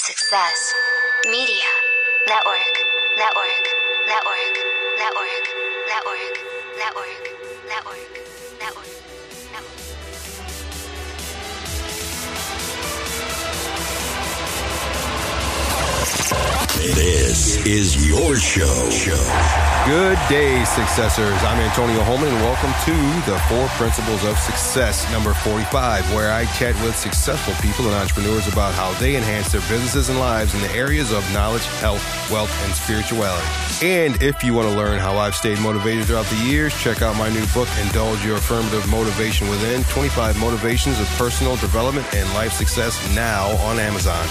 Success. Media. Network. Network. Network. Network. Network. Network. Network. Network. Network. This is your show. Good day, successors. I'm Antonio Holman, and welcome to the 4 Principles of Success, number 45, where I chat with successful people and entrepreneurs about how they enhance their businesses and lives in the areas of knowledge, health, wealth, and spirituality. And if you want to learn how I've stayed motivated throughout the years, check out my new book, Indulge Your Affirmative Motivation Within, 25 Motivations of Personal Development and Life Success, now on Amazon.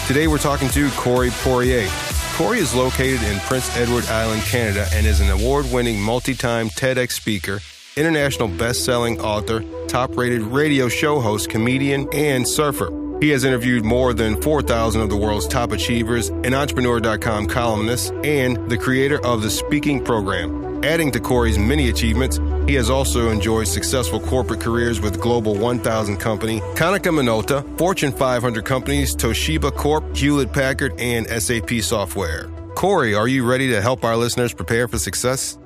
Today we're talking to Corey Poirier. Corey is located in Prince Edward Island, Canada, and is an award-winning multi-time TEDx speaker, international best-selling author, top-rated radio show host, comedian, and surfer. He has interviewed more than 4,000 of the world's top achievers, an Entrepreneur.com columnist, and the creator of the Speaking Program. Adding to Corey's many achievements, he has also enjoyed successful corporate careers with Global 1000 company, Konica Minolta, Fortune 500 companies, Toshiba Corp, Hewlett Packard, and SAP Software. Corey, are you ready to help our listeners prepare for success?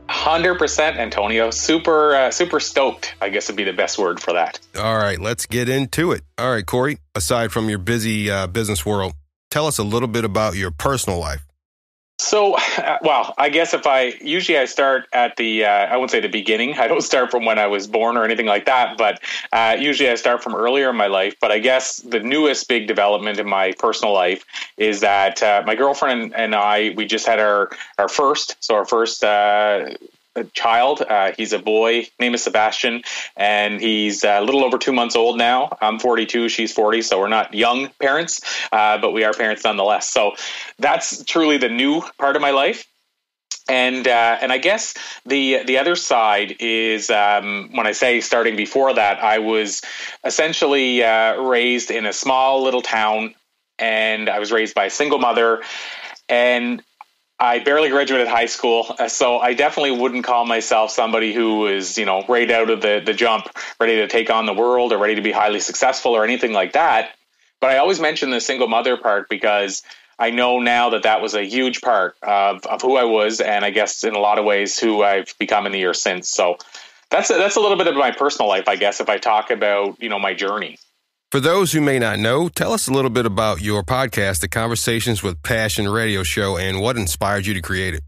100%, Antonio. Super stoked, I guess would be the best word for that. All right, let's get into it. All right, Corey, aside from your busy business world, tell us a little bit about your personal life. So, I guess I start at the, I wouldn't say the beginning. I don't start from when I was born or anything like that, but usually I start from earlier in my life. But I guess the newest big development in my personal life is that my girlfriend and I, we just had our first child. He's a boy, name is Sebastian, and he's a little over 2 months old now. I'm 42, she's 40, so we're not young parents, but we are parents nonetheless. So that's truly the new part of my life. And I guess the other side is when I say starting before that, I was essentially raised in a small little town, and I was raised by a single mother, and I barely graduated high school, so I definitely wouldn't call myself somebody who is, right out of the jump, ready to take on the world or ready to be highly successful or anything like that. But I always mention the single mother part because I know now that was a huge part of who I was, and I guess in a lot of ways who I've become in the years since. So that's a little bit of my personal life, I guess, if I talk about, my journey. For those who may not know, tell us a little bit about your podcast, the Conversations with Passion radio show, and what inspired you to create it.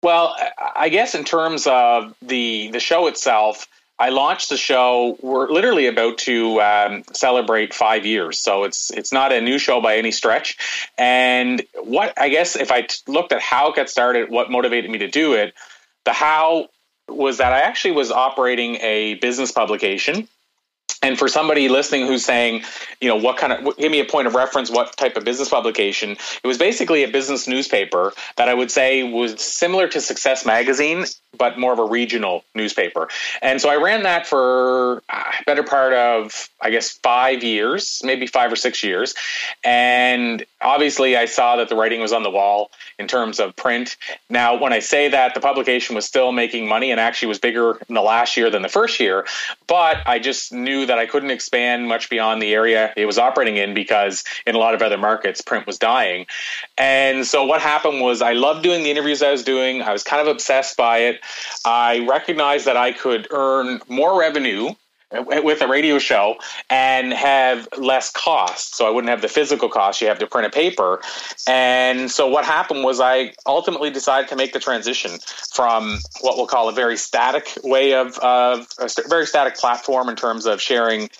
Well, I guess in terms of the show itself, I launched the show. We're literally about to celebrate 5 years, so it's not a new show by any stretch. And what I guess if I looked at how it got started, what motivated me to do it, the how was that I actually was operating a business publication. And for somebody listening who's saying, give me a point of reference, what type of business publication, it was basically a business newspaper that I would say was similar to Success Magazine, but more of a regional newspaper. And so I ran that for a better part of, 5 years, maybe 5 or 6 years. And obviously I saw that the writing was on the wall in terms of print. Now, when I say that, the publication was still making money and actually was bigger in the last year than the first year, but I just knew that I couldn't expand much beyond the area it was operating in because in a lot of other markets, print was dying. And so what happened was I loved doing the interviews I was doing. I was kind of obsessed by it. I recognized that I could earn more revenue with a radio show and have less cost. So I wouldn't have the physical cost you have to print a paper. And so what happened was I ultimately decided to make the transition from what we'll call a very static way of a very static platform in terms of sharing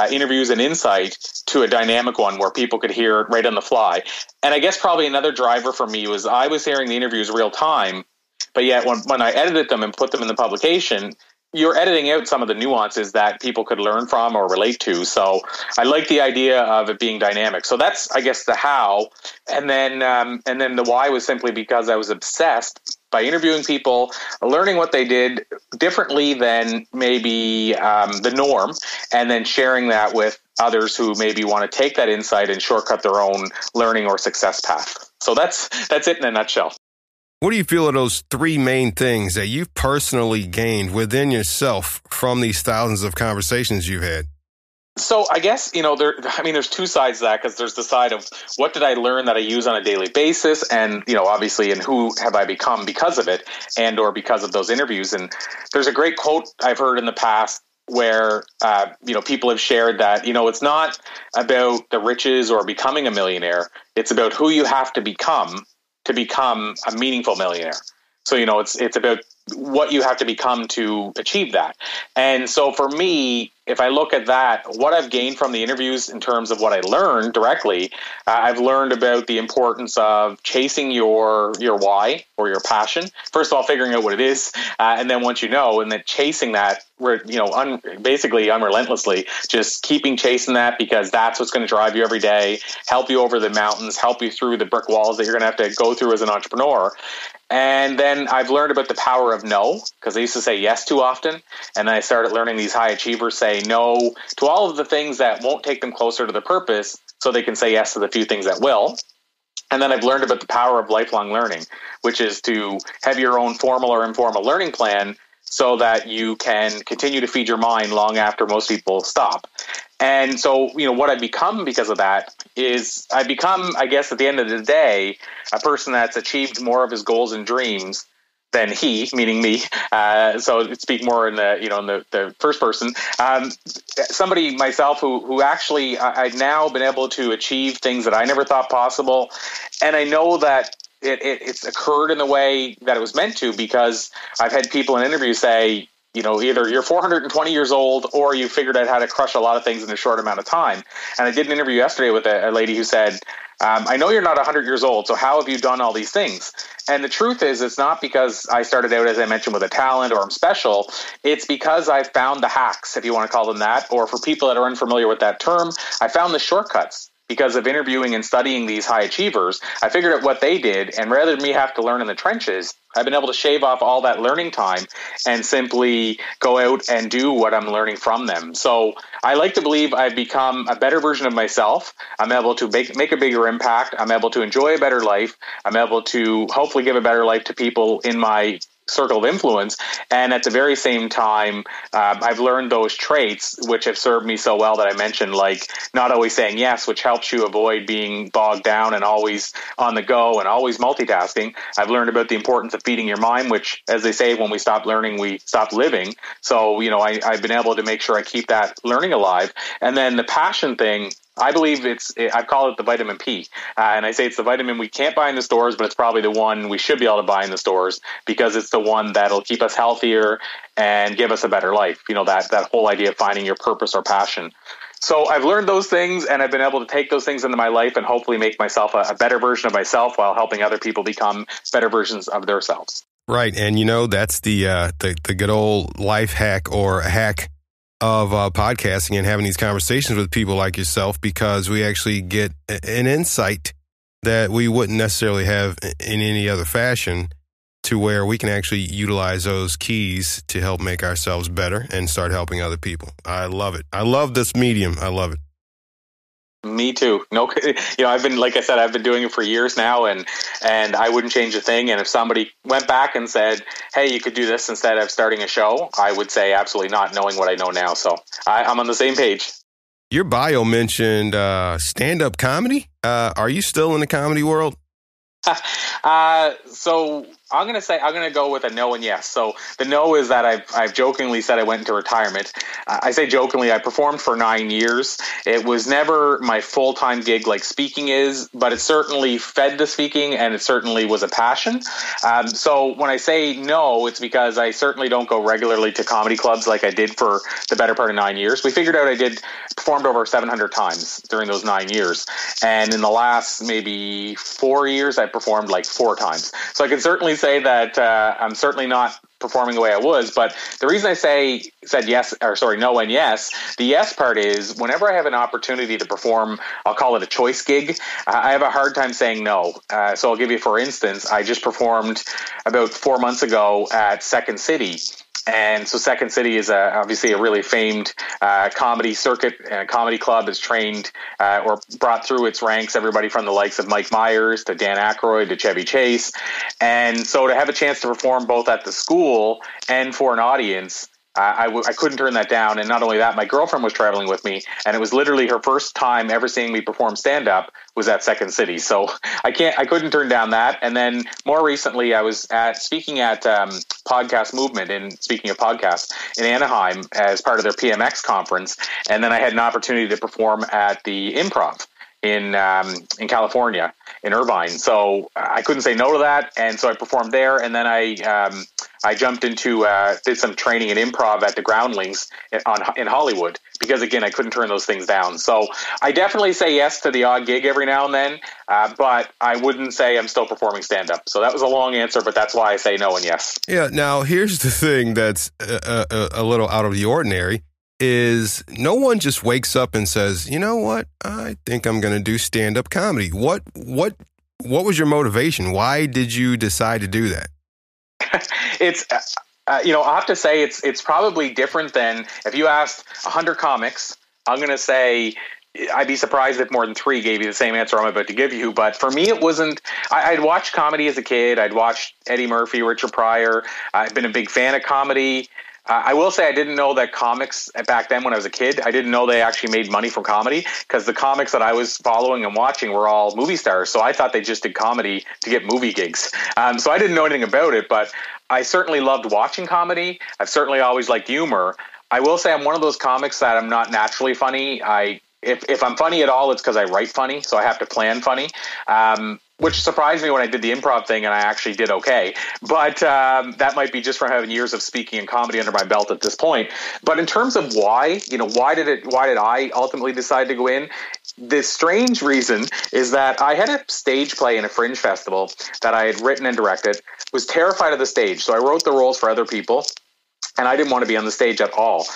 interviews and insight to a dynamic one where people could hear it right on the fly. And I guess probably another driver for me was I was hearing the interviews real time, but yet when I edited them and put them in the publication, you're editing out some of the nuances that people could learn from or relate to. So I like the idea of it being dynamic. So that's, I guess, the how. And then the why was simply because I was obsessed by interviewing people, learning what they did differently than maybe the norm, and then sharing that with others who maybe want to take that insight and shortcut their own learning or success path. So that's it in a nutshell. What do you feel are those 3 main things that you've personally gained within yourself from these thousands of conversations you've had? So I guess, there's two sides to that, because there's the side of what did I learn that I use on a daily basis, and, obviously, and who have I become because of it and or because of those interviews. And there's a great quote I've heard in the past where, people have shared that, it's not about the riches or becoming a millionaire. It's about who you have to become a meaningful millionaire. So, it's about what you have to become to achieve that. And so for me, if I look at that, what I've gained from the interviews in terms of what I learned directly, I've learned about the importance of chasing your why or your passion. First of all, figuring out what it is. And then once you know, and then chasing that, basically unrelentlessly, just keeping chasing that, because that's what's going to drive you every day, help you over the mountains, help you through the brick walls that you're going to have to go through as an entrepreneur. And then I've learned about the power of no, because I used to say yes too often. And then I started learning these high achievers say no to all of the things that won't take them closer to the purpose, so they can say yes to the few things that will. And then I've learned about the power of lifelong learning, which is to have your own formal or informal learning plan so that you can continue to feed your mind long after most people stop. And so, what I become because of that is I become, I guess, at the end of the day, a person that's achieved more of his goals and dreams than he, meaning me. So speak more in the first person. Somebody myself who actually I've now been able to achieve things that I never thought possible. And I know that it's occurred in the way that it was meant to, because I've had people in interviews say, either you're 420 years old or you figured out how to crush a lot of things in a short amount of time. And I did an interview yesterday with a lady who said, I know you're not 100 years old, so how have you done all these things? And the truth is, it's not because I started out, as I mentioned, with a talent or I'm special. It's because I found the hacks, if you want to call them that, or for people that are unfamiliar with that term, I found the shortcuts. Because of interviewing and studying these high achievers, I figured out what they did, and rather than me have to learn in the trenches, I've been able to shave off all that learning time and simply go out and do what I'm learning from them. So I like to believe I've become a better version of myself. I'm able to make a bigger impact. I'm able to enjoy a better life. I'm able to hopefully give a better life to people in my circle of influence. And at the very same time, I've learned those traits which have served me so well that I mentioned, like not always saying yes, which helps you avoid being bogged down and always on the go and always multitasking. I've learned about the importance of feeding your mind, which, as they say, when we stop learning, we stop living. So, I've been able to make sure I keep that learning alive. And then the passion thing, I believe I call it the vitamin P. And I say it's the vitamin we can't buy in the stores, but it's probably the one we should be able to buy in the stores, because it's the one that'll keep us healthier and give us a better life. That whole idea of finding your purpose or passion. So I've learned those things, and I've been able to take those things into my life and hopefully make myself a better version of myself while helping other people become better versions of themselves. Right. And, that's the good old life hack or hack of podcasting and having these conversations with people like yourself, because we actually get an insight that we wouldn't necessarily have in any other fashion, to where we can actually utilize those keys to help make ourselves better and start helping other people. I love it. I love this medium. I love it. Me too. No, I've been doing it for years now, and I wouldn't change a thing. And if somebody went back and said, hey, you could do this instead of starting a show, I would say absolutely not, knowing what I know now. So I'm on the same page. Your bio mentioned stand-up comedy. Are you still in the comedy world? So I'm going to go with a no and yes. So the no is that I've jokingly said I went into retirement. I say jokingly, I performed for 9 years. It was never my full-time gig like speaking is, but it certainly fed the speaking, and it certainly was a passion. So when I say no, it's because I certainly don't go regularly to comedy clubs like I did for the better part of 9 years. We figured out I performed over 700 times during those 9 years. And in the last maybe 4 years, I performed like 4 times. So I can certainly say that I'm certainly not performing the way I was, but the reason I said no and yes, the yes part is whenever I have an opportunity to perform, I'll call it a choice gig, I have a hard time saying no. So I'll give you, for instance, I just performed about 4 months ago at Second City. And so Second City is obviously a really famed comedy circuit, comedy club. Has trained or brought through its ranks everybody from the likes of Mike Myers to Dan Aykroyd to Chevy Chase. And so to have a chance to perform both at the school and for an audience I couldn't turn that down. And not only that, my girlfriend was traveling with me, and it was literally her first time ever seeing me perform stand-up was at Second City. So I couldn't turn down that. And then more recently, I was speaking at Podcast Movement, and speaking of podcasts, in Anaheim as part of their PMX conference. And then I had an opportunity to perform at the Improv in California, in Irvine. So I couldn't say no to that, and so I performed there. And then I jumped into did some training in improv at the Groundlings in Hollywood, because again, I couldn't turn those things down. So I definitely say yes to the odd gig every now and then, but I wouldn't say I'm still performing stand-up. So that was a long answer, but that's why I say no and yes. Yeah. Now here's the thing that's a little out of the ordinary. Is no one just wakes up and says, you know what, I think I'm going to do stand-up comedy. What was your motivation? Why did you decide to do that? It's, I have to say it's probably different than if you asked 100 comics. I'm going to say I'd be surprised if more than 3 gave you the same answer I'm about to give you. But for me, it wasn't. I'd watched comedy as a kid. I'd watched Eddie Murphy, Richard Pryor. I've been a big fan of comedy. I will say I didn't know that comics back then when I was a kid, I didn't know they actually made money from comedy, because the comics that I was following and watching were all movie stars. So I thought they just did comedy to get movie gigs. So I didn't know anything about it, but I certainly loved watching comedy. I've certainly always liked humor. I will say I'm one of those comics that I'm not naturally funny. If I'm funny at all, it's because I write funny, so I have to plan funny. Which surprised me when I did the improv thing, and I actually did okay. But that might be just from having years of speaking and comedy under my belt at this point. But in terms of why did I ultimately decide to go in? The strange reason is that I had a stage play in a fringe festival that I had written and directed, was terrified of the stage. So I wrote the roles for other people, and I didn't want to be on the stage at all.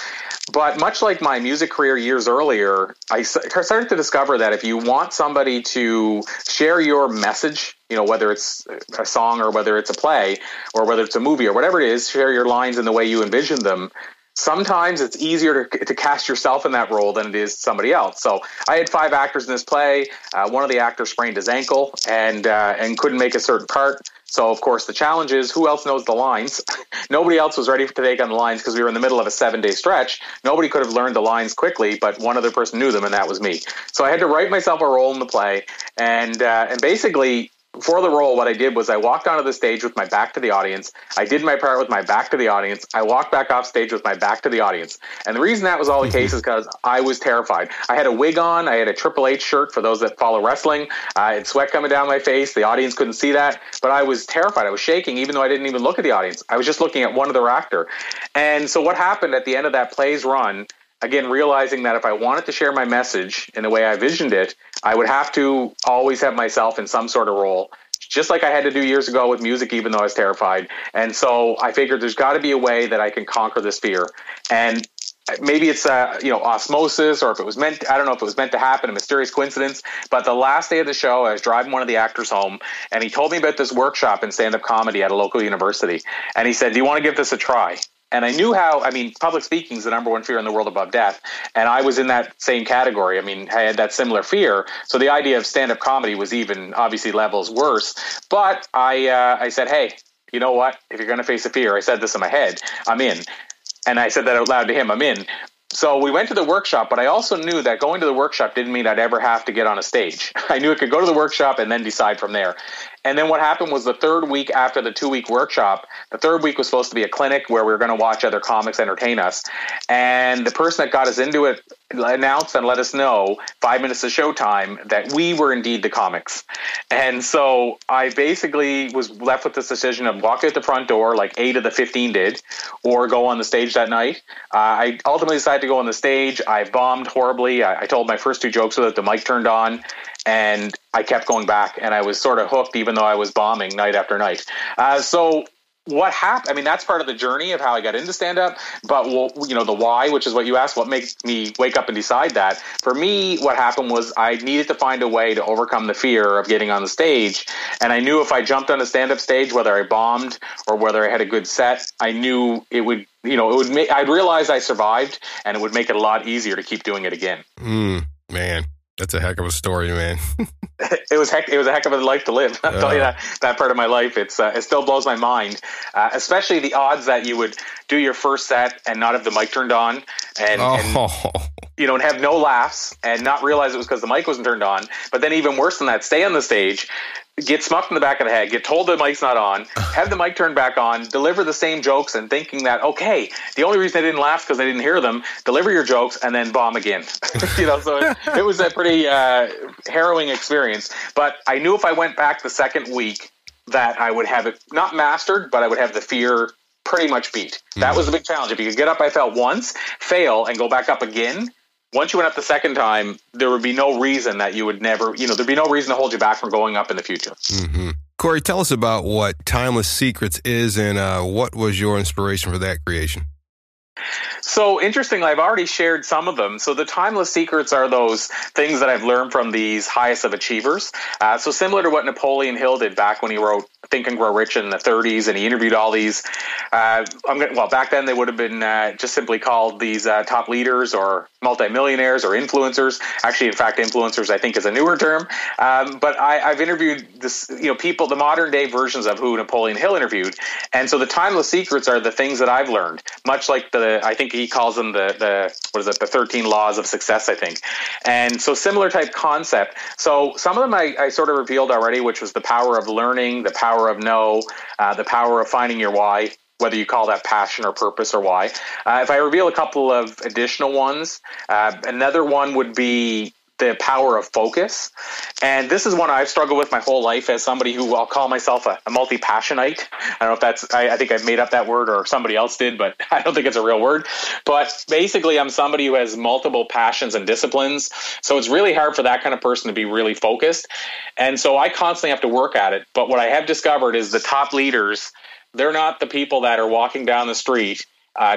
But much like my music career years earlier, I started to discover that if you want somebody to share your message, whether it's a song or whether it's a play or whether it's a movie or whatever it is, share your lines in the way you envision them, sometimes it's easier to cast yourself in that role than it is somebody else. So I had 5 actors in this play. One of the actors sprained his ankle and couldn't make a certain part. So, of course, the challenge is who else knows the lines? Nobody else was ready to take on the lines because we were in the middle of a 7-day stretch. Nobody could have learned the lines quickly, but one other person knew them, and that was me. So I had to write myself a role in the play. And basically, for the role, what I did was I walked onto the stage with my back to the audience. I did my part with my back to the audience. I walked back off stage with my back to the audience. And the reason that was all the case is because I was terrified. I had a wig on. I had a Triple H shirt for those that follow wrestling. I had sweat coming down my face. The audience couldn't see that. But I was terrified. I was shaking, even though I didn't even look at the audience. I was just looking at one other actor. And so what happened at the end of that play's run, again, realizing that if I wanted to share my message in the way I visioned it, I would have to always have myself in some sort of role, just like I had to do years ago with music, even though I was terrified. And so I figured there's got to be a way that I can conquer this fear. And maybe it's osmosis, or if it was meant, I don't know if it was meant to happen, a mysterious coincidence. But the last day of the show, I was driving one of the actors home, and he told me about this workshop in stand-up comedy at a local university. And he said, "Do you want to give this a try?" And I knew public speaking is the number one fear in the world above death. And I was in that same category. I had that similar fear. So the idea of stand-up comedy was even obviously levels worse. But I said, hey, you know what? If you're going to face a fear, I said this in my head, I'm in. And I said that out loud to him, I'm in. So we went to the workshop, but I also knew that going to the workshop didn't mean I'd ever have to get on a stage. I knew I could go to the workshop and then decide from there. And then what happened was the third week after the 2-week workshop, the third week was supposed to be a clinic where we were going to watch other comics entertain us. And the person that got us into it announced and let us know 5 minutes of showtime that we were indeed the comics. And so I basically was left with this decision of walk out the front door like 8 of the 15 did, or go on the stage that night. I ultimately decided to go on the stage. I bombed horribly. I told my first 2 jokes without the mic turned on. And I kept going back, and I was sort of hooked, even though I was bombing night after night. So what happened? That's part of the journey of how I got into stand-up. But the why, which is what you asked, what makes me wake up and decide that? For me, what happened was I needed to find a way to overcome the fear of getting on the stage. And I knew if I jumped on a stand-up stage, whether I bombed or whether I had a good set, I knew it would. I'd realize I survived, and it would make it a lot easier to keep doing it again. Man. That's a heck of a story, man. It was a heck of a life to live. I'll tell you that part of my life. It still blows my mind, especially the odds that you would do your first set and not have the mic turned on, and and have no laughs and not realize it was because the mic wasn't turned on. But then even worse than that, stay on the stage, get smucked in the back of the head, get told the mic's not on, have the mic turned back on, deliver the same jokes and thinking that, okay, the only reason I didn't laugh is because I didn't hear them, deliver your jokes and then bomb again. So it was a pretty harrowing experience. But I knew if I went back the second week that I would have it not mastered, but I would have the fear pretty much beat. That was the big challenge. If you could get up, I felt once, fail, and go back up again, once you went up the second time, there would be no reason that you would never, there'd be no reason to hold you back from going up in the future. Mm-hmm. Corey, tell us about what Timeless Secrets is and what was your inspiration for that creation? So interestingly, I've already shared some of them. So the timeless secrets are those things that I've learned from these highest of achievers. So similar to what Napoleon Hill did back when he wrote Think and Grow Rich in the 30s, and he interviewed all these. Back then they would have been just simply called these top leaders or multimillionaires or influencers. Actually, in fact, influencers I think is a newer term. But I've interviewed this, people, the modern day versions of who Napoleon Hill interviewed, and so the timeless secrets are the things that I've learned, much like I think he calls them the 13 laws of success, I think. And so similar type concept. So some of them I sort of revealed already, which was the power of learning, the power of no, the power of finding your why, whether you call that passion or purpose or why. If I reveal a couple of additional ones, another one would be the power of focus. And this is one I've struggled with my whole life as somebody who I'll call myself a multi-passionite. I don't know if that's, I think I've made up that word or somebody else did, but I don't think it's a real word. But basically I'm somebody who has multiple passions and disciplines. So it's really hard for that kind of person to be really focused. And so I constantly have to work at it. But what I have discovered is the top leaders, they're not the people that are walking down the street,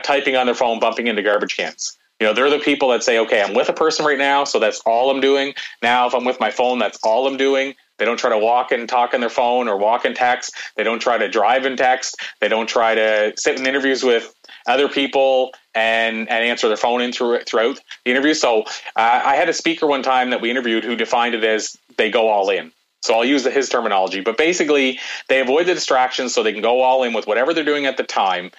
typing on their phone, bumping into garbage cans. They're the people that say, okay, I'm with a person right now, so that's all I'm doing. Now, if I'm with my phone, that's all I'm doing. They don't try to walk and talk on their phone or walk and text. They don't try to drive and text. They don't try to sit in interviews with other people and answer their phone in throughout the interview. So I had a speaker one time that we interviewed who defined it as they go all in. So I'll use his terminology. But basically, they avoid the distractions so they can go all in with whatever they're doing at the time.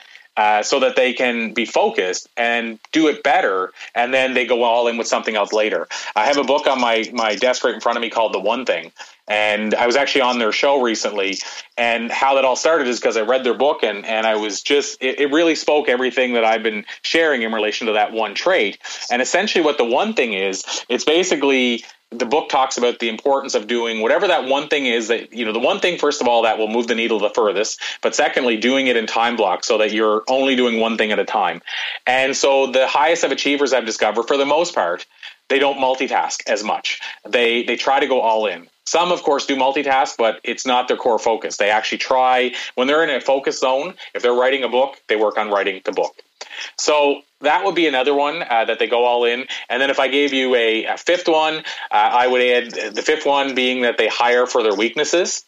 So that they can be focused and do it better, and then they go all in with something else later. I have a book on my desk right in front of me called The One Thing, and I was actually on their show recently, and how that all started is because I read their book, and I was just, it really spoke everything that I've been sharing in relation to that one trait. And essentially what the one thing is, it's basically, the book talks about the importance of doing whatever that one thing is that, the one thing, first of all, that will move the needle the furthest, but secondly, doing it in time blocks so that you're only doing one thing at a time. And so the highest of achievers I've discovered, for the most part, they don't multitask as much. They try to go all in. Some, of course, do multitask, but it's not their core focus. They actually try, when they're in a focus zone, if they're writing a book, they work on writing the book. So that would be another one that they go all in. And then if I gave you a fifth one, I would add the fifth one being that they hire for their weaknesses.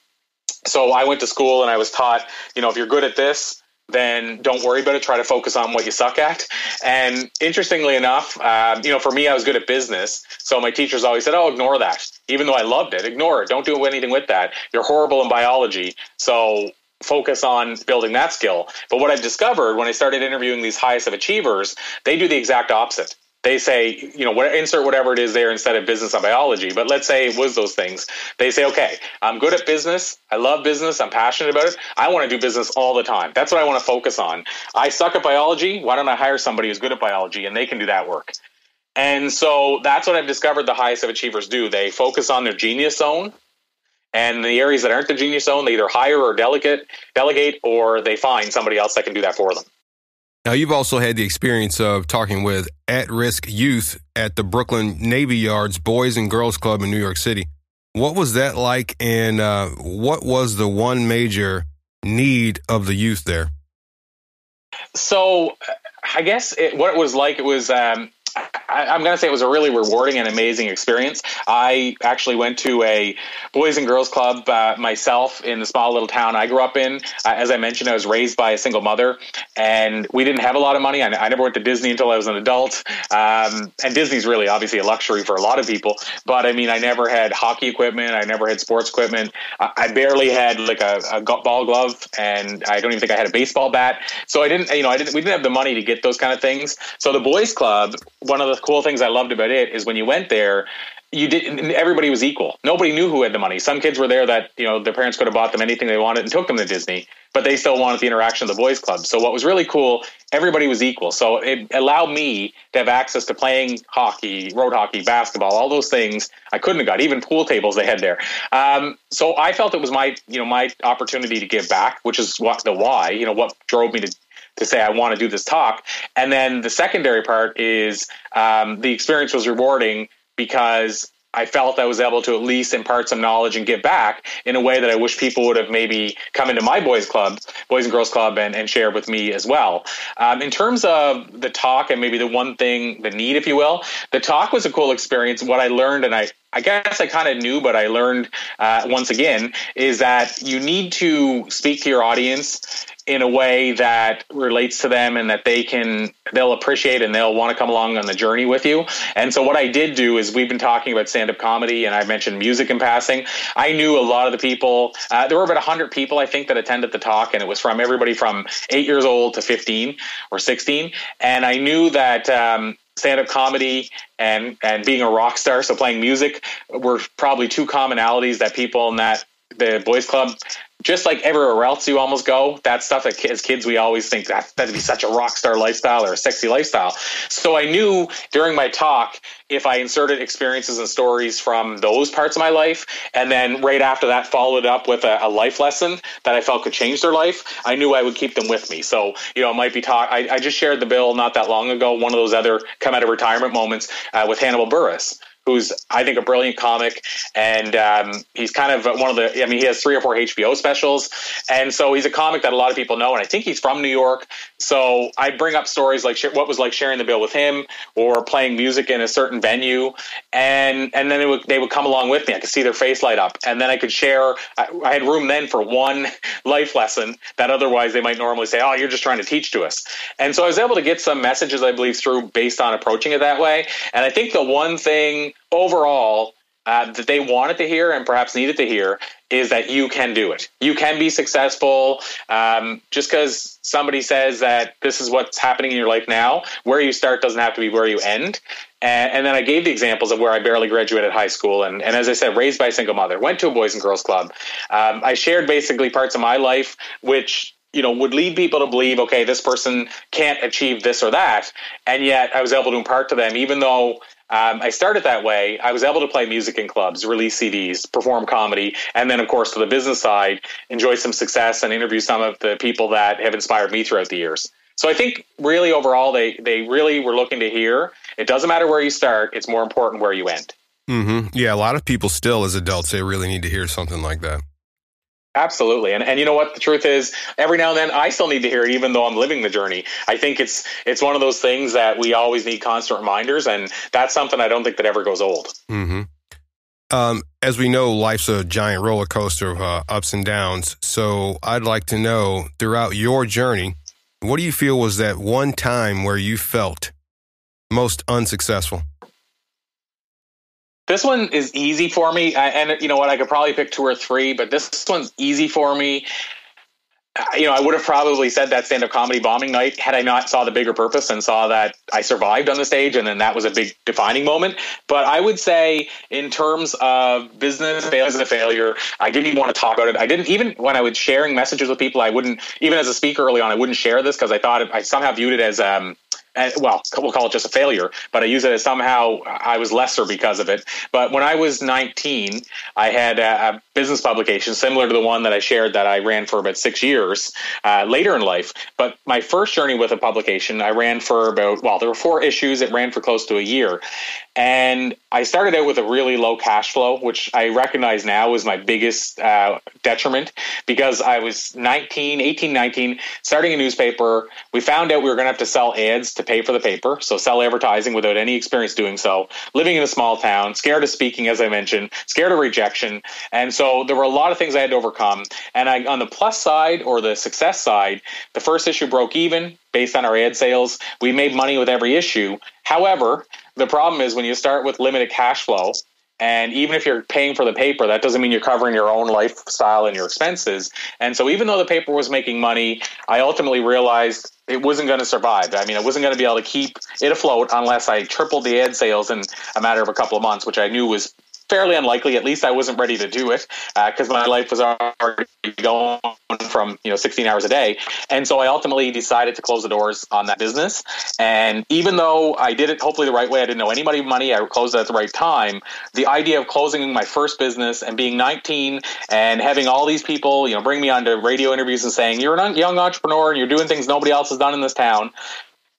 So I went to school and I was taught, if you're good at this, then don't worry about it. Try to focus on what you suck at. And interestingly enough, for me, I was good at business. So my teachers always said, ignore that. Even though I loved it, ignore it. Don't do anything with that. You're horrible in biology. So focus on building that skill. But what I've discovered when I started interviewing these highest of achievers, they do the exact opposite. They say, insert whatever it is there instead of business and biology. But let's say it was those things. They say, okay, I'm good at business. I love business. I'm passionate about it. I want to do business all the time. That's what I want to focus on. I suck at biology. Why don't I hire somebody who's good at biology and they can do that work? And so that's what I've discovered the highest of achievers do. They focus on their genius zone. And the areas that aren't the genius zone, they either hire or delegate, or they find somebody else that can do that for them. Now, you've also had the experience of talking with at-risk youth at the Brooklyn Navy Yard's Boys and Girls Club in New York City. What was that like, and what was the one major need of the youth there? So I guess what it was like, it was I'm going to say it was a really rewarding and amazing experience. I actually went to a Boys and Girls Club myself in the small little town I grew up in. As I mentioned, I was raised by a single mother, and we didn't have a lot of money. I never went to Disney until I was an adult. And Disney's really obviously a luxury for a lot of people. But I mean, I never had hockey equipment. I never had sports equipment. I barely had like a ball glove, and I don't even think I had a baseball bat. So we didn't have the money to get those kind of things. So the Boys Club, one of the cool things I loved about it is when you went there, everybody was equal. Nobody knew who had the money. Some kids were there that, their parents could have bought them anything they wanted and took them to Disney, but they still wanted the interaction of the Boys Club. So what was really cool, everybody was equal. So it allowed me to have access to playing hockey, road hockey, basketball, all those things I couldn't have got, even pool tables they had there. So I felt it was my opportunity to give back, which is what drove me to say I want to do this talk. And then the secondary part is the experience was rewarding because I felt I was able to at least impart some knowledge and give back in a way that I wish people would have maybe come into my Boys and Girls Club and shared with me as well. In terms of the talk and maybe the need, if you will, the talk was a cool experience. What I learned, and I guess I kind of knew, but I learned once again, is that you need to speak to your audience in a way that relates to them and that they'll appreciate and they'll want to come along on the journey with you. And so what I did do is, we've been talking about stand-up comedy, and I mentioned music in passing. I knew a lot of the people. There were about 100 people, I think, that attended the talk, and it was from everybody from 8 years old to 15 or 16. And I knew that stand-up comedy and being a rock star, so playing music, were probably two commonalities that people in the Boys Club, just like everywhere else you almost go, that stuff that as kids we always think that'd be such a rock star lifestyle or a sexy lifestyle. So I knew during my talk, if I inserted experiences and stories from those parts of my life, and then right after that followed up with a life lesson that I felt could change their life, I knew I would keep them with me. So, it might be talk. I just shared the bill not that long ago, one of those other come out of retirement moments with Hannibal Buress, who's, I think, a brilliant comic. And he's kind of he has 3 or 4 HBO specials. And so he's a comic that a lot of people know. And I think he's from New York. So I bring up stories like what was like sharing the bill with him or playing music in a certain venue. And then they would come along with me. I could see their face light up. And then I could share. I had room then for one life lesson that otherwise they might normally say, oh, you're just trying to teach to us. And so I was able to get some messages, I believe, through based on approaching it that way. And I think the one thing overall that they wanted to hear and perhaps needed to hear is that you can do it. You can be successful. Just because somebody says that this is what's happening in your life now, where you start doesn't have to be where you end. And then I gave the examples of where I barely graduated high school. And as I said, raised by a single mother, went to a Boys and Girls Club. I shared basically parts of my life, which would lead people to believe, okay, this person can't achieve this or that. And yet I was able to impart to them, even though I started that way, I was able to play music in clubs, release CDs, perform comedy, and then, of course, to the business side, enjoy some success and interview some of the people that have inspired me throughout the years. So I think really overall, they really were looking to hear, it doesn't matter where you start, it's more important where you end. Mm-hmm. Yeah, a lot of people still, as adults, they really need to hear something like that. Absolutely. And you know what? The truth is, every now and then I still need to hear it, even though I'm living the journey. I think it's one of those things that we always need constant reminders. And that's something I don't think that ever goes old. Mm-hmm. As we know, life's a giant roller coaster of ups and downs. So I'd like to know, throughout your journey, what do you feel was that one time where you felt most unsuccessful? This one is easy for me. And you know what? I could probably pick 2 or 3, but this one's easy for me. I would have probably said that stand-up comedy bombing night had I not saw the bigger purpose and saw that I survived on the stage, and then that was a big defining moment. But I would say in terms of business as a failure, I didn't even want to talk about it. I didn't, even when I was sharing messages with people, I wouldn't, even as a speaker early on, I wouldn't share this because I thought I somehow viewed it as well, we'll call it just a failure, but I use it as somehow I was lesser because of it. But when I was 19, I had a business publication similar to the one that I shared that I ran for about 6 years later in life. But my first journey with a publication, I ran for there were 4 issues. It ran for close to a year. And I started out with a really low cash flow, which I recognize now was my biggest detriment, because I was 19, starting a newspaper. We found out we were going to have to sell ads to pay for the paper, so sell advertising without any experience doing so, living in a small town, scared of speaking, as I mentioned, scared of rejection. And so there were a lot of things I had to overcome. And on the plus side, or the success side, the first issue broke even based on our ad sales. We made money with every issue. However, the problem is when you start with limited cash flow, and even if you're paying for the paper, that doesn't mean you're covering your own lifestyle and your expenses. And so even though the paper was making money, I ultimately realized it wasn't going to survive. I mean, I wasn't going to be able to keep it afloat unless I tripled the ad sales in a matter of a couple of months, which I knew was fairly unlikely. At least I wasn't ready to do it because my life was already going from 16 hours a day. And so I ultimately decided to close the doors on that business. And even though I did it hopefully the right way, I didn't know anybody money, I closed it at the right time. The idea of closing my first business and being 19 and having all these people bring me onto radio interviews and saying, you're a young entrepreneur and you're doing things nobody else has done in this town,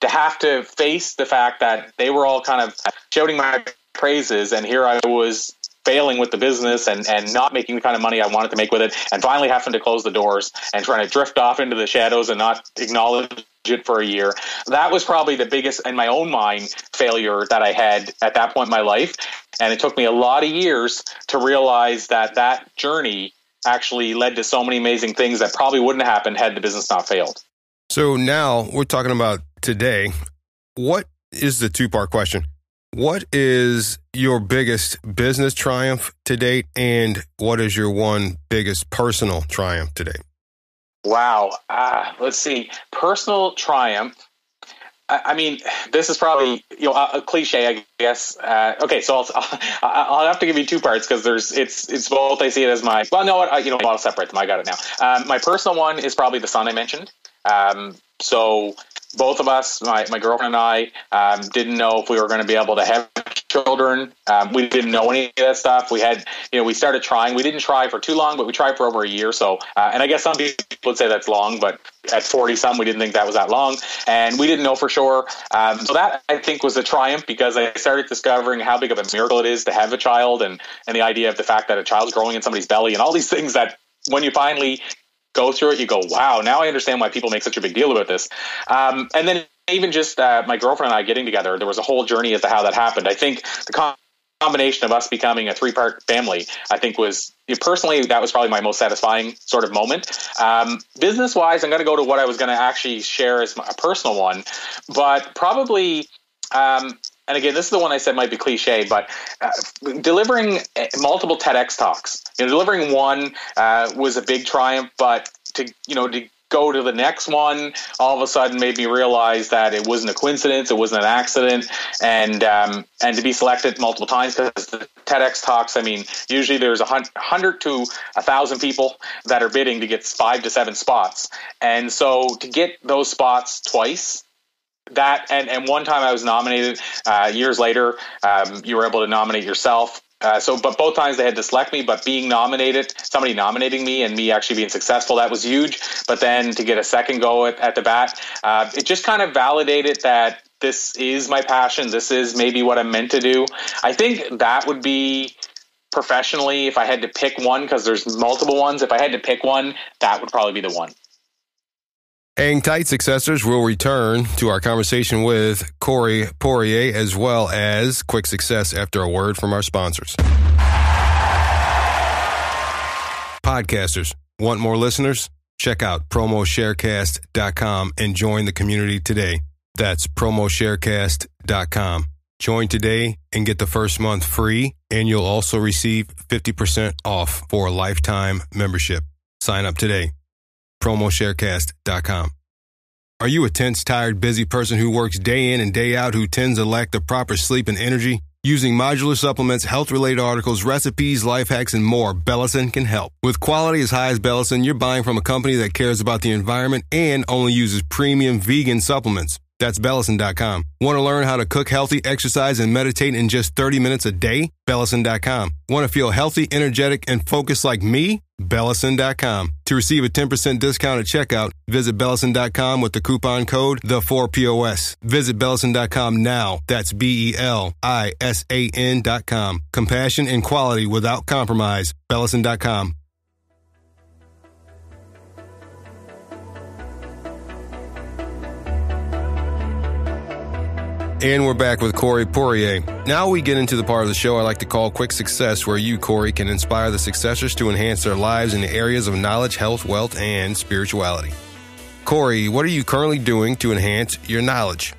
to have to face the fact that they were all kind of shouting my praises, and here I was failing with the business and not making the kind of money I wanted to make with it, and finally having to close the doors and trying to drift off into the shadows and not acknowledge it for a year. That was probably the biggest, in my own mind, failure that I had at that point in my life. And it took me a lot of years to realize that journey actually led to so many amazing things that probably wouldn't have happened had the business not failed. So now we're talking about today. What is the two-part question? What is your biggest business triumph to date, and what is your one biggest personal triumph to date? Wow. Let's see. Personal triumph. I mean, this is probably a cliche, I guess. Okay, so I'll have to give you two parts because it's both. I see it as my I'll separate them. I got it now. My personal one is probably the son I mentioned. So both of us, my girlfriend and I, didn't know if we were going to be able to have children. We didn't know any of that stuff. We had, we started trying. We didn't try for too long, but we tried for over a year. So, and I guess some people would say that's long, but at 40-some, we didn't think that was that long. And we didn't know for sure. So that, I think, was a triumph because I started discovering how big of a miracle it is to have a child, and the idea of the fact that a child's growing in somebody's belly and all these things that when you finally go through it, you go, wow, now I understand why people make such a big deal about this. And then even just my girlfriend and I getting together, there was a whole journey as to how that happened. I think the combination of us becoming a three-part family, I think was, personally, that was probably my most satisfying sort of moment. Business-wise, I'm going to go to what I was going to actually share as a personal one, but probably... and again, this is the one I said might be cliche, but delivering multiple TEDx talks, delivering one was a big triumph, but to go to the next one all of a sudden made me realize that it wasn't a coincidence, it wasn't an accident, and to be selected multiple times, because the TEDx talks, I mean, usually there's 100 to 1,000 people that are bidding to get 5 to 7 spots, and so to get those spots twice. That and one time I was nominated. Years later, you were able to nominate yourself. But both times they had to select me. But being nominated, somebody nominating me, and me actually being successful, that was huge. But then to get a second go at the bat, it just kind of validated that this is my passion. This is maybe what I'm meant to do. I think that would be professionally, if I had to pick one, because there's multiple ones. If I had to pick one, that would probably be the one. Hang tight, successors. We'll return to our conversation with Corey Poirier, as well as quick success after a word from our sponsors. Podcasters, want more listeners? Check out promosharecast.com and join the community today. That's promosharecast.com. Join today and get the first month free, and you'll also receive 50% off for a lifetime membership. Sign up today. promosharecast.com. Are you a tense, tired, busy person who works day in and day out, who tends to lack the proper sleep and energy? Using modular supplements, health-related articles, recipes, life hacks, and more, Bellison can help. With quality as high as Bellison, you're buying from a company that cares about the environment and only uses premium vegan supplements. That's Bellison.com. Want to learn how to cook healthy, exercise, and meditate in just 30 minutes a day? Bellison.com. Want to feel healthy, energetic, and focused like me? Bellison.com. To receive a 10% discount at checkout, visit Bellison.com with the coupon code THE4POS. Visit Bellison.com now. That's BELISAN.com. Compassion and quality without compromise. Bellison.com. And we're back with Corey Poirier. Now we get into the part of the show I like to call Quick Success, where you, Corey, can inspire the successors to enhance their lives in the areas of knowledge, health, wealth, and spirituality. Corey, what are you currently doing to enhance your knowledge?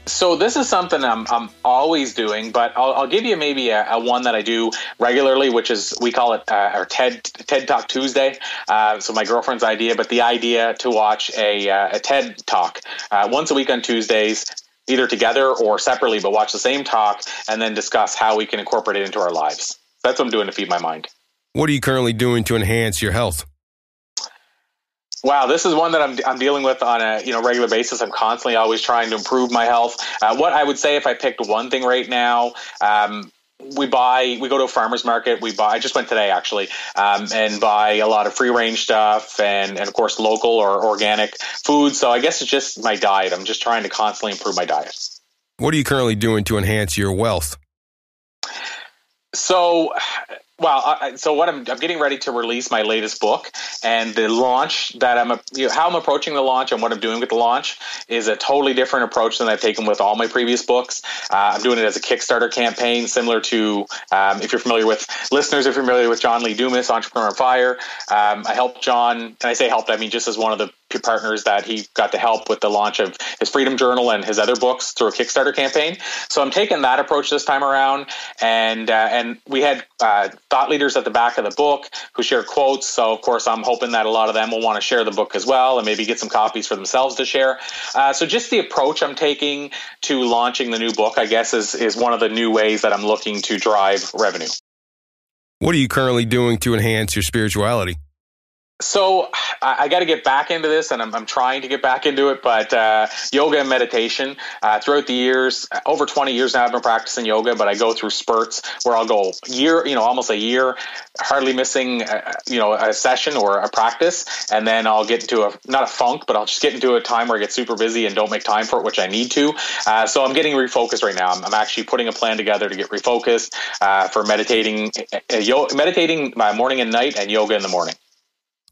So this is something I'm always doing, but I'll give you maybe a one that I do regularly, which is, we call it our TED Talk Tuesday. So my girlfriend's idea, but the idea to watch a TED Talk once a week on Tuesdays, either together or separately, but watch the same talk and then discuss how we can incorporate it into our lives. That's what I'm doing to feed my mind. What are you currently doing to enhance your health? Wow, this is one that I'm dealing with on a regular basis. I'm constantly always trying to improve my health. What I would say, if I picked one thing right now, we go to a farmer's market. I just went today actually, and buy a lot of free range stuff and of course local or organic food. So I guess it's just my diet. I'm just trying to constantly improve my diet. What are you currently doing to enhance your wealth? So what I'm getting ready to release my latest book, and the launch that how I'm approaching the launch and what I'm doing with the launch is a totally different approach than I've taken with all my previous books. I'm doing it as a Kickstarter campaign, similar to, if you're familiar with John Lee Dumas, Entrepreneur on Fire. I helped John, and I say helped, I mean just as one of the partners that he got to help with the launch of his Freedom Journal and his other books through a Kickstarter campaign. So I'm taking that approach this time around, and we had thought leaders at the back of the book who shared quotes. So of course I'm hoping that a lot of them will want to share the book as well and maybe get some copies for themselves to share. So just the approach I'm taking to launching the new book, I guess, is one of the new ways that I'm looking to drive revenue. What are you currently doing to enhance your spirituality? So I got to get back into this, and I'm trying to get back into it, but yoga and meditation, throughout the years, over 20 years now I've been practicing yoga, but I go through spurts where I'll go almost a year, hardly missing, a session or a practice. And then I'll get into not a funk, but I'll just get into a time where I get super busy and don't make time for it, which I need to. So I'm getting refocused right now. I'm actually putting a plan together to get refocused for meditating morning and night, and yoga in the morning.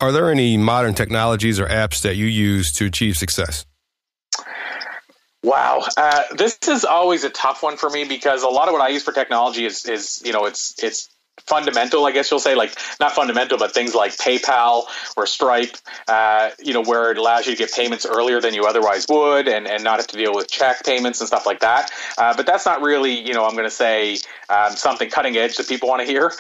Are there any modern technologies or apps that you use to achieve success? Wow. This is always a tough one for me, because a lot of what I use for technology is it's fundamental, I guess you'll say, like not fundamental, but things like PayPal or Stripe, where it allows you to get payments earlier than you otherwise would, and not have to deal with check payments and stuff like that. But that's not really, I'm going to say something cutting edge that people want to hear.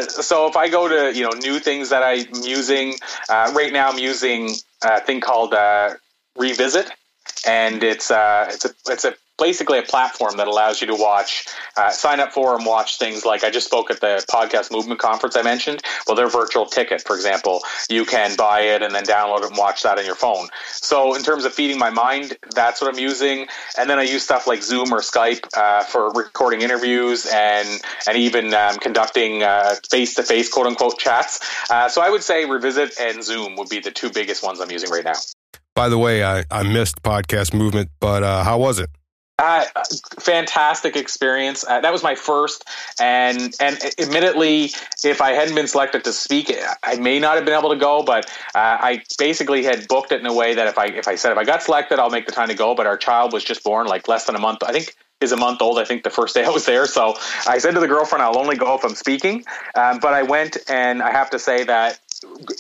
So if I go to, new things that I'm using, right now I'm using a thing called Revisit. And it's basically a platform that allows you to sign up for and watch things like, I just spoke at the podcast movement conference I mentioned. Well, their virtual ticket, for example, you can buy it and then download it and watch that on your phone. So in terms of feeding my mind, that's what I'm using. And then I use stuff like Zoom or Skype for recording interviews and even conducting face-to-face, quote unquote, chats. So I would say Revisit and Zoom would be the two biggest ones I'm using right now. By the way, I missed podcast movement, but how was it? Fantastic experience. That was my first, and admittedly, if I hadn't been selected to speak, I may not have been able to go. But I basically had booked it in a way that if I got selected, I'll make the time to go. But our child was just born like less than a month. I think is a month old. I think the first day I was there. So I said to the girlfriend, I'll only go if I'm speaking. But I went, and I have to say that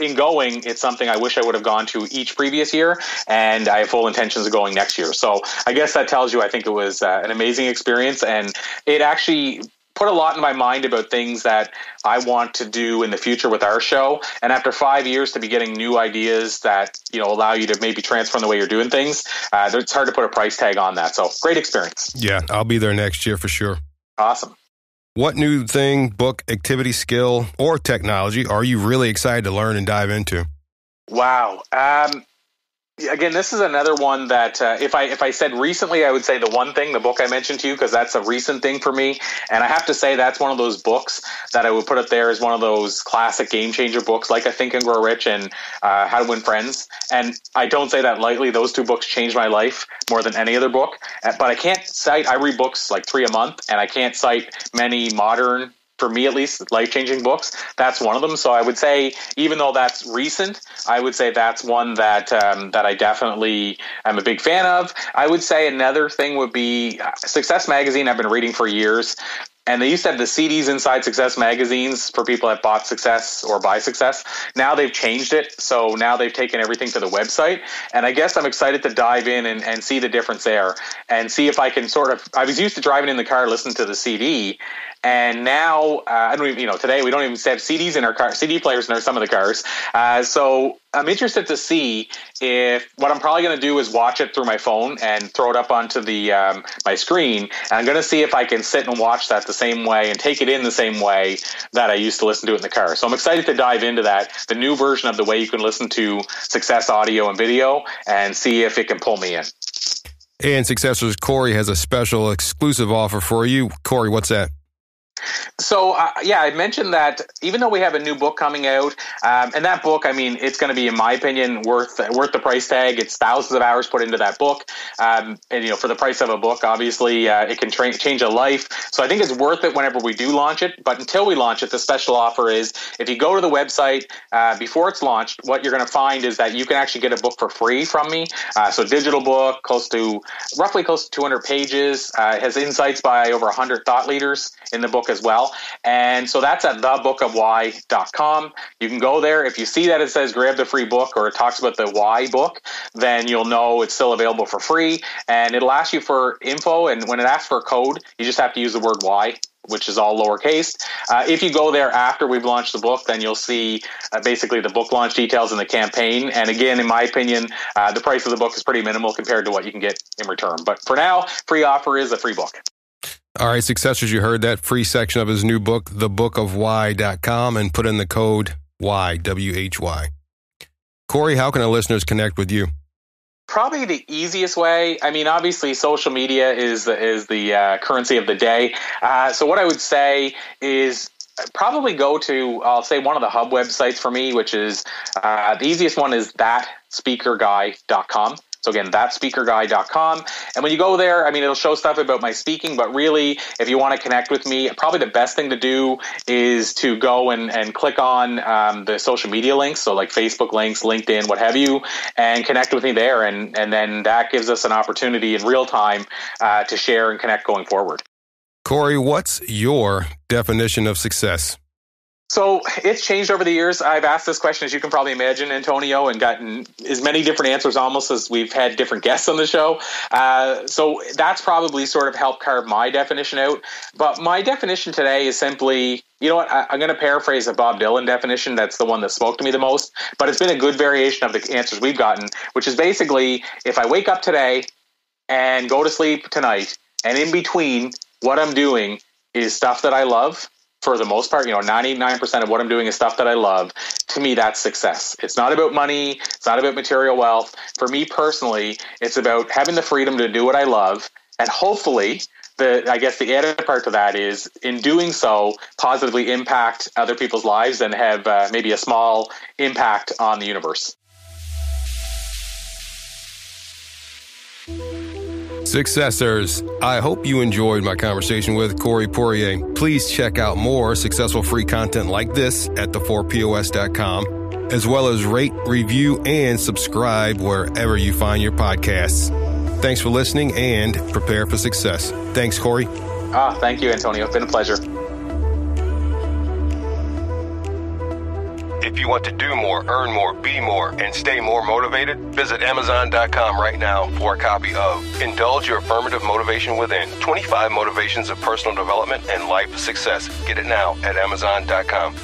in going, it's something I wish I would have gone to each previous year, and I have full intentions of going next year. So I guess that tells you I think it was an amazing experience, and it actually put a lot in my mind about things that I want to do in the future with our show. And after 5 years, to be getting new ideas that allow you to maybe transform the way you're doing things, it's hard to put a price tag on that. So great experience. Yeah, I'll be there next year for sure. Awesome. What new thing, book, activity, skill, or technology are you really excited to learn and dive into? Wow. Again, this is another one that if I said recently, I would say the one thing, the book I mentioned to you, because that's a recent thing for me. And I have to say that's one of those books that I would put up there as one of those classic game changer books, like I Think and Grow Rich and How to Win Friends. And I don't say that lightly. Those two books changed my life more than any other book. But I read books like 3 a month, and I can't cite many modern for me at least, life-changing books. That's one of them. So I would say, even though that's recent, I would say that's one that that I definitely am a big fan of. I would say another thing would be Success Magazine. I've been reading for years. And they used to have the CDs inside Success magazines for people that bought Success or buy Success. Now they've changed it. So now they've taken everything to the website. And I guess I'm excited to dive in and see the difference there and see if I can I was used to driving in the car, listening to the CD. And now, I don't even, today we don't even have CDs in our car, CD players in some of the cars. So I'm interested to see if what I'm probably going to do is watch it through my phone and throw it up onto the my screen. And I'm going to see if I can sit and watch that the same way and take it in the same way that I used to listen to it in the car. So I'm excited to dive into that, the new version of the way you can listen to Success audio and video, and see if it can pull me in. And Successors, Corey has a special exclusive offer for you. Corey, what's that? So, I mentioned that even though we have a new book coming out, and that book, it's going to be, in my opinion, worth the price tag. It's thousands of hours put into that book. And, for the price of a book, obviously, it can change a life. So I think it's worth it whenever we do launch it. But until we launch it, the special offer is if you go to the website before it's launched, what you're going to find is that you can actually get a book for free from me. So digital book, roughly close to 200 pages. It has insights by over 100 thought leaders in the book as well. And so that's at thebookofwhy.com. You can go there. If you see that it says grab the free book or it talks about the why book, then you'll know it's still available for free. And it'll ask you for info. And when it asks for a code, you just have to use the word why, which is all lowercase. If you go there after we've launched the book, then you'll see basically the book launch details and the campaign. And again, in my opinion, the price of the book is pretty minimal compared to what you can get in return. But for now, free offer is a free book. All right, Successors, you heard that free section of his new book, thebookofwhy.com, and put in the code WHY, W-H-Y. Corey, how can our listeners connect with you? Probably the easiest way. Obviously, social media is the currency of the day. So what I would say is probably go to, I'll say, one of the hub websites for me, which is the easiest one is thatspeakerguy.com. So again, thatspeakerguy.com. And when you go there, it'll show stuff about my speaking, but really, if you want to connect with me, probably the best thing to do is to go and click on the social media links, so like Facebook links, LinkedIn, what have you, and connect with me there. And then that gives us an opportunity in real time to share and connect going forward. Corey, what's your definition of success? So it's changed over the years. I've asked this question, as you can probably imagine, Antonio, and gotten as many different answers almost as we've had different guests on the show. So that's probably sort of helped carve my definition out. But my definition today is simply, I'm going to paraphrase a Bob Dylan definition. That's the one that spoke to me the most. But it's been a good variation of the answers we've gotten, which is basically, if I wake up today and go to sleep tonight, and in between, what I'm doing is stuff that I love. For the most part, 99% of what I'm doing is stuff that I love. To me, that's success. It's not about money. It's not about material wealth. For me personally, it's about having the freedom to do what I love. And hopefully, the added part to that is, in doing so, positively impact other people's lives and have maybe a small impact on the universe. Successors, I hope you enjoyed my conversation with Corey Poirier. Please check out more successful free content like this at the4pos.com, as well as rate, review, and subscribe wherever you find your podcasts. Thanks for listening and prepare for success. Thanks, Corey. Thank you, Antonio. It's been a pleasure. If you want to do more, earn more, be more, and stay more motivated, visit Amazon.com right now for a copy of Indulge Your Affirmative Motivation Within, 25 Motivations of Personal Development and Life Success. Get it now at Amazon.com.